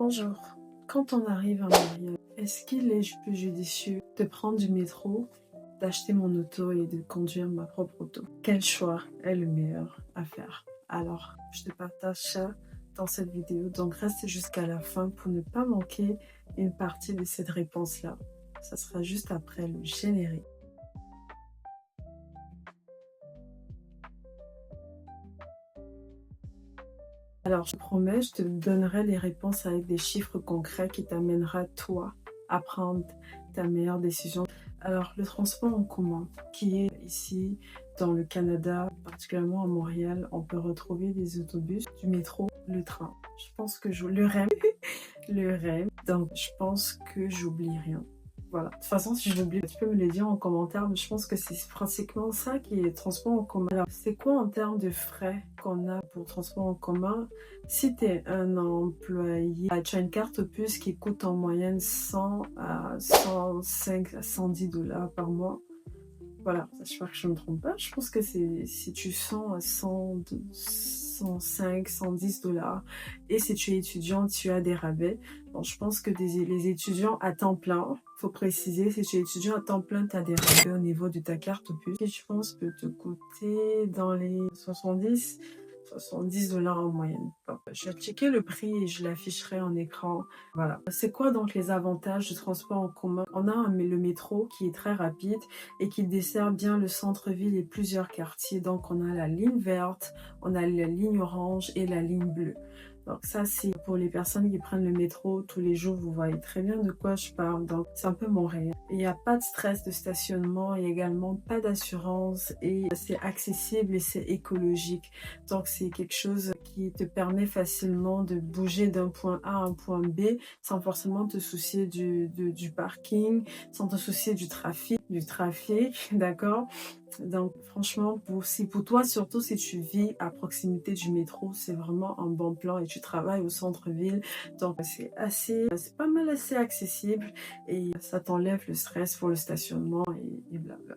Bonjour. Quand on arrive à Montréal, est-ce qu'il est plus judicieux de prendre du métro, d'acheter mon auto et de conduire ma propre auto? Quel choix est le meilleur à faire? Alors, je te partage ça dans cette vidéo, donc reste jusqu'à la fin pour ne pas manquer une partie de cette réponse-là. Ça sera juste après le générique. Alors, je promets, je te donnerai les réponses avec des chiffres concrets qui t'amènera, toi, à prendre ta meilleure décision. Alors, le transport en commun, qui est ici dans le Canada, particulièrement à Montréal, on peut retrouver des autobus, du métro, le train. Je pense que le REM, le REM. Donc, je pense que j'oublie rien. Voilà. De toute façon, si j'oublie, tu peux me le dire en commentaire, mais je pense que c'est pratiquement ça qui est le transport en commun. Alors, c'est quoi en termes de frais qu'on a pour le transport en commun? Si tu es un employé, tu as une carte Opus qui coûte en moyenne 100 à 105 à 110 $ par mois. Voilà, j'espère que je ne me trompe pas. Je pense que c'est si tu sens à 100, 105, 110 $. Et si tu es étudiant, tu as des rabais. Bon, je pense que les étudiants à temps plein, faut préciser, si tu es étudiant à temps plein, tu as des rabais au niveau de ta carte Opus. Et je pense peut te coûter dans les 70 $, en moyenne. Bon, je vais checker le prix et je l'afficherai en écran. Voilà. C'est quoi donc les avantages du transport en commun? On a le métro qui est très rapide et qui dessert bien le centre-ville et plusieurs quartiers. Donc, on a la ligne verte, on a la ligne orange et la ligne bleue. Donc ça, c'est pour les personnes qui prennent le métro tous les jours, vous voyez très bien de quoi je parle. Donc, c'est un peu Montréal. Il n'y a pas de stress de stationnement et également pas d'assurance et c'est accessible et c'est écologique. Donc, c'est quelque chose qui te permet facilement de bouger d'un point A à un point B sans forcément te soucier du parking, sans te soucier du trafic, d'accord? Donc franchement, pour toi, surtout si tu vis à proximité du métro, c'est vraiment un bon plan et tu travailles au centre-ville. Donc c'est pas mal assez accessible et ça t'enlève le stress pour le stationnement et blabla.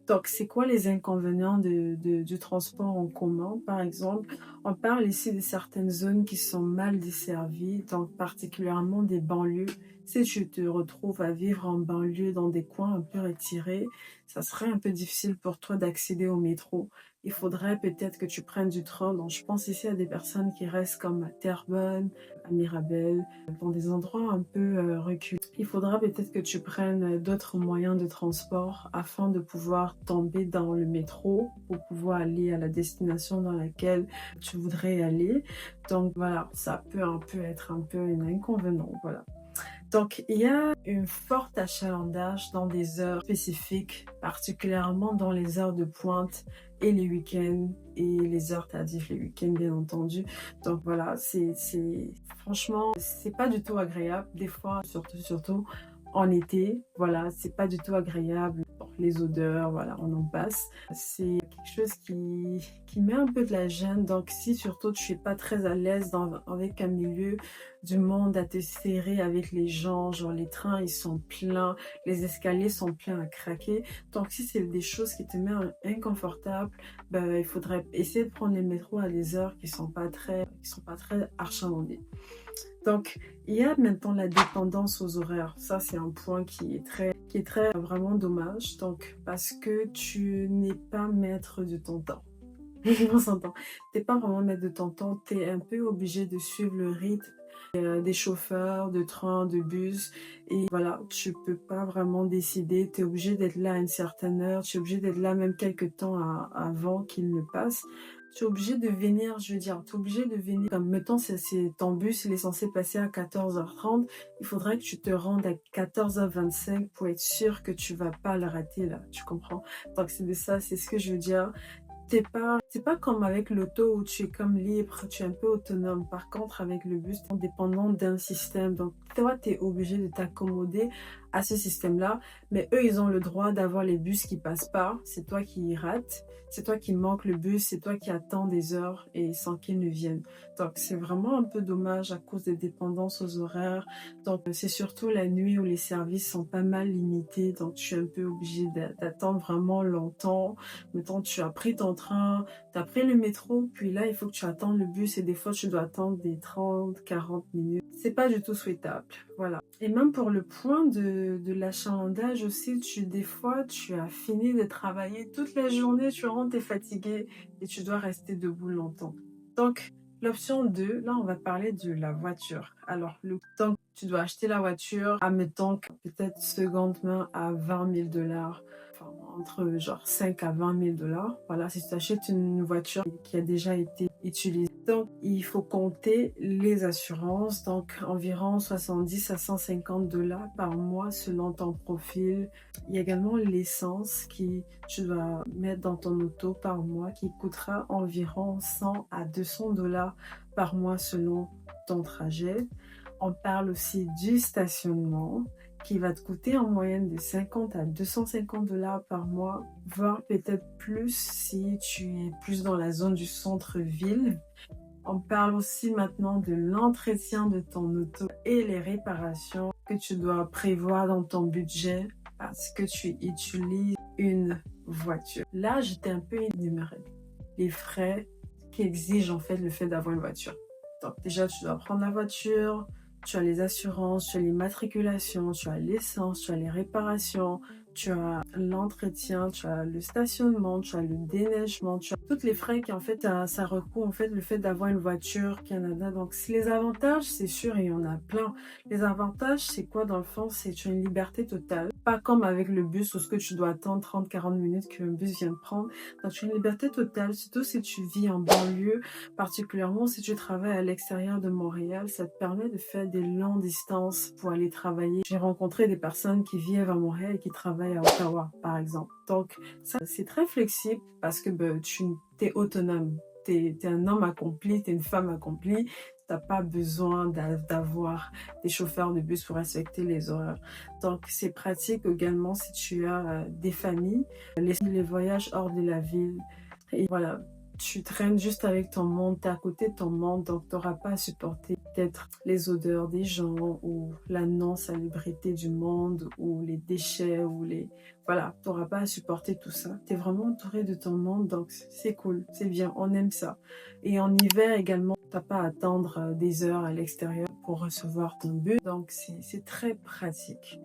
Donc, c'est quoi les inconvénients du transport en commun, par exemple? On parle ici de certaines zones qui sont mal desservies, donc particulièrement des banlieues. Si tu te retrouves à vivre en banlieue dans des coins un peu retirés, ça serait un peu difficile pour toi d'accéder au métro. Il faudrait peut-être que tu prennes du train. Donc, je pense ici à des personnes qui restent comme à Terrebonne, à Mirabel, dans des endroits un peu reculés. Il faudra peut-être que tu prennes d'autres moyens de transport afin de pouvoir tomber dans le métro pour pouvoir aller à la destination dans laquelle tu voudrais aller. Donc voilà, ça peut être un peu un inconvénient. Voilà. Donc, il y a un fort achalandage dans des heures spécifiques, particulièrement dans les heures de pointe et les week-ends et les heures tardives, les week-ends bien entendu. Donc voilà, franchement, c'est pas du tout agréable. Des fois, surtout en été, voilà, c'est pas du tout agréable. Bon, les odeurs, voilà, on en passe. C'est quelque chose qui met un peu de la gêne. Donc si surtout tu es pas très à l'aise avec un milieu du monde à te serrer avec les gens, genre les trains ils sont pleins, les escaliers sont pleins à craquer. Donc si c'est des choses qui te mettent inconfortable, ben, il faudrait essayer de prendre les métros à des heures qui sont pas très achalandées. Donc, il y a maintenant la dépendance aux horaires. Ça, c'est un point qui est très vraiment dommage. Donc, parce que tu n'es pas maître de ton temps. On s'entend. Tu n'es pas vraiment maître de ton temps. Tu es un peu obligé de suivre le rythme des chauffeurs, de train, de bus. Et voilà, tu peux pas vraiment décider. Tu es obligé d'être là à une certaine heure. Tu es obligé d'être là même quelques temps avant qu'il ne passe. Tu es obligé de venir, je veux dire, tu es obligé de venir. Comme, mettons, ton bus, il est censé passer à 14h30. Il faudrait que tu te rendes à 14h25 pour être sûr que tu vas pas le rater, là. Tu comprends? Donc, c'est de ça, c'est ce que je veux dire. C'est pas comme avec l'auto où tu es comme libre, tu es un peu autonome. Par contre, avec le bus, tu es dépendant d'un système. Donc, toi, tu es obligé de t'accommoder à ce système-là, mais eux, ils ont le droit d'avoir les bus qui passent pas. C'est toi qui rates, c'est toi qui manques le bus, c'est toi qui attends des heures et sans qu'ils ne viennent. Donc, c'est vraiment un peu dommage à cause des dépendances aux horaires. Donc, c'est surtout la nuit où les services sont pas mal limités. Donc, tu es un peu obligé d'attendre vraiment longtemps. Mettons, tu as pris ton train, tu as pris le métro, puis là, il faut que tu attendes le bus et des fois, tu dois attendre des 30, 40 minutes. C'est pas du tout souhaitable. Voilà. Et même pour le point de l'achalandage aussi, des fois, tu as fini de travailler toute la journée, tu rentres, t'es fatigué et tu dois rester debout longtemps. Donc, l'option 2, là, on va parler de la voiture. Alors, le temps que tu dois acheter la voiture, admettons que peut-être seconde main à 20 000 dollars, enfin, entre genre 5 à 20 000 dollars. Voilà, si tu achètes une voiture qui a déjà été utilisée. Donc, il faut compter les assurances, donc environ 70 à 150 dollars par mois selon ton profil. Il y a également l'essence qui tu dois mettre dans ton auto par mois qui coûtera environ 100 à 200 dollars par mois selon ton trajet. On parle aussi du stationnement qui va te coûter en moyenne de 50 à 250 dollars par mois, voire peut-être plus si tu es plus dans la zone du centre-ville. On parle aussi maintenant de l'entretien de ton auto et les réparations que tu dois prévoir dans ton budget parce que tu utilises une voiture. Là, je t'ai un peu énuméré les frais qui exigent en fait le fait d'avoir une voiture. Donc déjà, tu dois prendre la voiture, tu as les assurances, tu as les matriculations, tu as l'essence, tu as les réparations, tu as l'entretien, tu as le stationnement, tu as le déneigement, tu as tous les frais qui en fait, ça recouvre en fait le fait d'avoir une voiture Canada. Donc si les avantages, c'est sûr, il y en a plein. Les avantages, c'est quoi dans le fond? C'est que tu as une liberté totale. Pas comme avec le bus où ce que tu dois attendre 30-40 minutes que le bus vienne prendre. Donc tu as une liberté totale, surtout si tu vis en banlieue, particulièrement si tu travailles à l'extérieur de Montréal, ça te permet de faire des longues distances pour aller travailler. J'ai rencontré des personnes qui vivent à Montréal et qui travaillent à Ottawa, par exemple. Donc, ça, c'est très flexible parce que tu es autonome. Tu es un homme accompli, tu es une femme accomplie. Tu n'as pas besoin d'avoir des chauffeurs de bus pour respecter les horaires. Donc, c'est pratique également si tu as des familles. Les voyages hors de la ville. Et voilà, tu traînes juste avec ton monde, tu es à côté de ton monde, donc tu n'auras pas à supporter peut-être les odeurs des gens ou la non-salubrité du monde ou les déchets ou les... Voilà, tu n'auras pas à supporter tout ça. Tu es vraiment entouré de ton monde, donc c'est cool, c'est bien, on aime ça. Et en hiver également, tu n'as pas à attendre des heures à l'extérieur pour recevoir ton bus, donc c'est très pratique.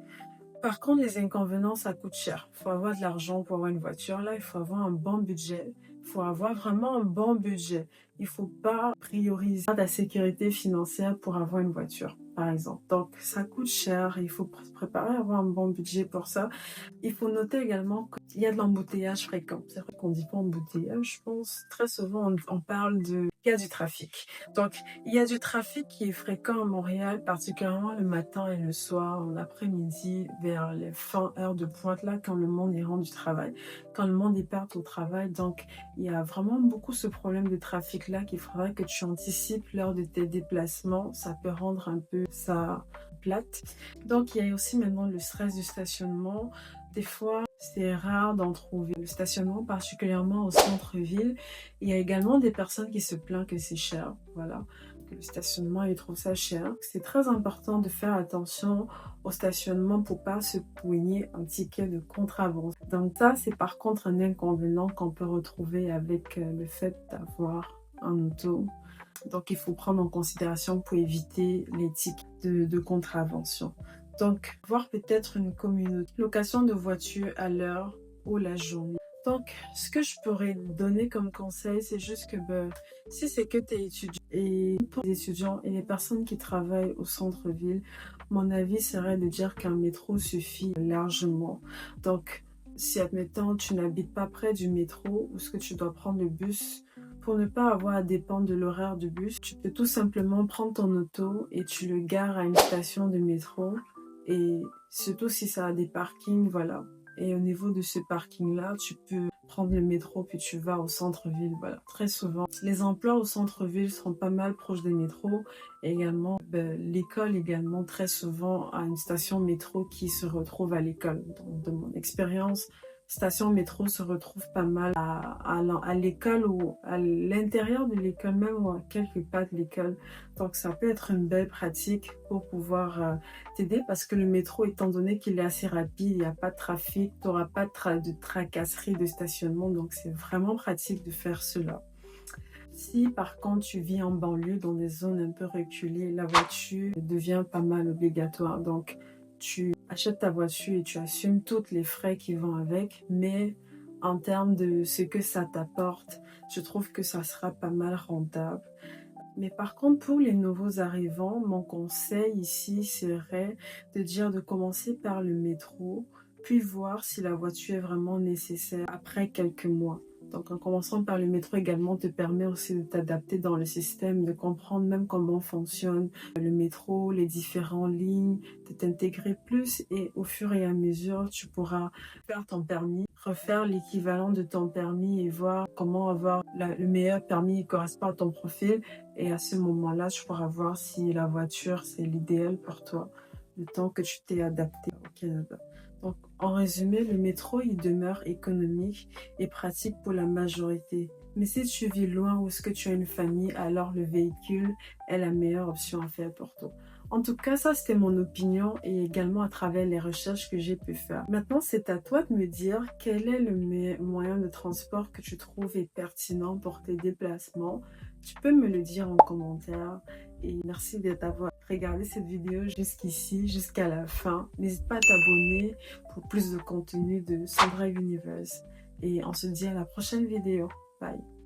Par contre, les inconvénients, ça coûte cher. Il faut avoir de l'argent pour avoir une voiture. Là, il faut avoir un bon budget. Il faut avoir vraiment un bon budget. Il ne faut pas prioriser la sécurité financière pour avoir une voiture, par exemple. Donc, ça coûte cher. Il faut se préparer à avoir un bon budget pour ça. Il faut noter également qu'il y a de l'embouteillage fréquent. C'est vrai qu'on ne dit pas embouteillage, je pense. Très souvent, on parle de... Il y a du trafic. Donc, il y a du trafic qui est fréquent à Montréal, particulièrement le matin et le soir, en après-midi, vers les fins heures de pointe, là, quand le monde y rentre du travail, quand le monde y part au travail. Donc, il y a vraiment beaucoup ce problème de trafic-là qu'il faudrait que tu anticipes lors de tes déplacements. Ça peut rendre un peu ça plate. Donc, il y a aussi maintenant le stress du stationnement. Des fois, c'est rare d'en trouver. Le stationnement, particulièrement au centre-ville, il y a également des personnes qui se plaignent que c'est cher. Voilà, que le stationnement, ils trouvent ça cher. C'est très important de faire attention au stationnement pour pas se poigner un ticket de contravention. Donc ça, c'est par contre un inconvénient qu'on peut retrouver avec le fait d'avoir un auto. Donc, il faut prendre en considération pour éviter les tickets de contravention. Donc, voir peut-être une communauté, location de voiture à l'heure ou la journée. Donc, ce que je pourrais donner comme conseil, c'est juste que si c'est que tu es étudiant et pour les étudiants et les personnes qui travaillent au centre-ville, mon avis serait de dire qu'un métro suffit largement. Donc, si admettons tu n'habites pas près du métro ou ce que tu dois prendre le bus, pour ne pas avoir à dépendre de l'horaire du bus, tu peux tout simplement prendre ton auto et tu le gares à une station de métro. Et surtout si ça a des parkings, voilà. Et au niveau de ce parking-là, tu peux prendre le métro puis tu vas au centre-ville. Voilà, très souvent. Les emplois au centre-ville sont pas mal proches des métros. Et également, l'école également, très souvent, à une station métro qui se retrouve à l'école. Donc, de mon expérience, station métro se retrouve pas mal à l'école ou à l'intérieur de l'école même ou à quelques pas de l'école. Donc ça peut être une belle pratique pour pouvoir t'aider parce que le métro, étant donné qu'il est assez rapide, il n'y a pas de trafic, tu n'auras pas de tracasserie de stationnement. Donc c'est vraiment pratique de faire cela. Si par contre tu vis en banlieue, dans des zones un peu reculées, la voiture devient pas mal obligatoire. Donc tu achètes ta voiture et tu assumes tous les frais qui vont avec, mais en termes de ce que ça t'apporte, je trouve que ça sera pas mal rentable. Mais par contre, pour les nouveaux arrivants, mon conseil ici serait de dire de commencer par le métro, puis voir si la voiture est vraiment nécessaire après quelques mois. Donc, en commençant par le métro également te permet aussi de t'adapter dans le système, de comprendre même comment fonctionne le métro, les différentes lignes, de t'intégrer plus et au fur et à mesure, tu pourras faire ton permis, refaire l'équivalent de ton permis et voir comment avoir le meilleur permis qui correspond à ton profil. Et à ce moment-là, tu pourras voir si la voiture, c'est l'idéal pour toi, le temps que tu t'es adapté au Canada. Donc, en résumé, le métro, il demeure économique et pratique pour la majorité. Mais si tu vis loin ou est-ce que tu as une famille, alors le véhicule est la meilleure option à faire pour toi. En tout cas, ça, c'était mon opinion et également à travers les recherches que j'ai pu faire. Maintenant, c'est à toi de me dire quel est le moyen de transport que tu trouves est pertinent pour tes déplacements. Tu peux me le dire en commentaire et merci d'avoir regardé cette vidéo jusqu'ici, jusqu'à la fin. N'hésite pas à t'abonner pour plus de contenu de Sandra Universe et on se dit à la prochaine vidéo. Bye!